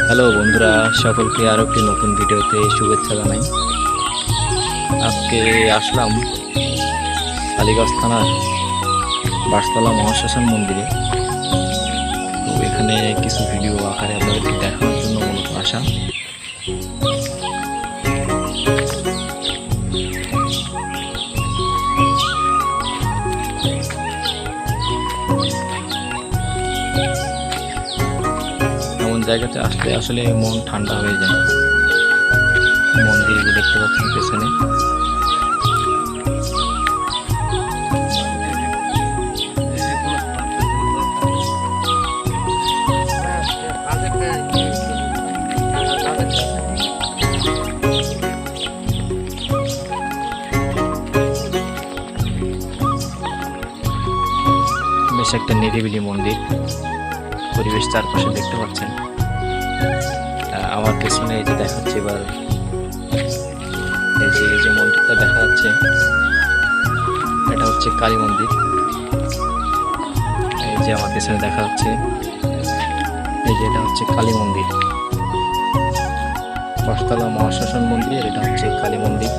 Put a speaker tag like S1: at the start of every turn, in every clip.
S1: Hello বন্ধুরা, সকলকে আরও একটি নতুন ভিডিওতে শুভেচ্ছা জানাই। আজকে আসলাম কালীগঞ্জ থানার বাঁশতলা মহাশ্মশান মন্দিরে। তো এখানে কিছু ভিডিও আকারে আপনাদেরকে দেখানোর জন্য মূলত আসা। এমন জায়গাতে আসলে আসলে মন ঠান্ডা হয়ে যায়। মন্দির দেখতে পাচ্ছেন পেছনে, বেশ একটা নিরিবিলি মন্দির। পরিবেশ চারপাশে দেখতে পাচ্ছেন। আমার পেছনে এই যে দেখাচ্ছে, এবার এই যে মন্দিরটা দেখা যাচ্ছে, এটা হচ্ছে কালী মন্দির। এই যে আমার পেছনে দেখা যাচ্ছে, এই যে এটা হচ্ছে কালী মন্দির, বাঁশতলা মহাশ্মশান মন্দির। এটা হচ্ছে কালী মন্দির।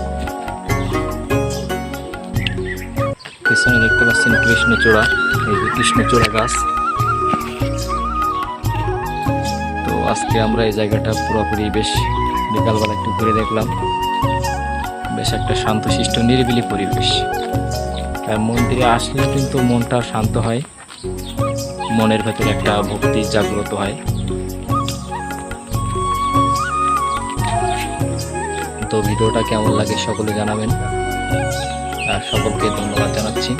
S1: পেছনে দেখতে পাচ্ছেন কৃষ্ণচূড়া, এই যে কৃষ্ণচূড়া গাছ। তো আজকে আমরা এই জায়গাটা পুরোপুরি বেশ বিকালবেলা একটু ঘুরে দেখলাম। বেশ একটা শান্তশিষ্ট নিরিবিলি পরিবেশ। মন্দিরে আসলে কিন্তু মনটা শান্ত হয়, মনের ভেতরে একটা ভক্তি জাগ্রত হয়। তো ভিডিওটা কেমন লাগে সকলে জানাবেন, আর সকলকে ধন্যবাদ জানাচ্ছি।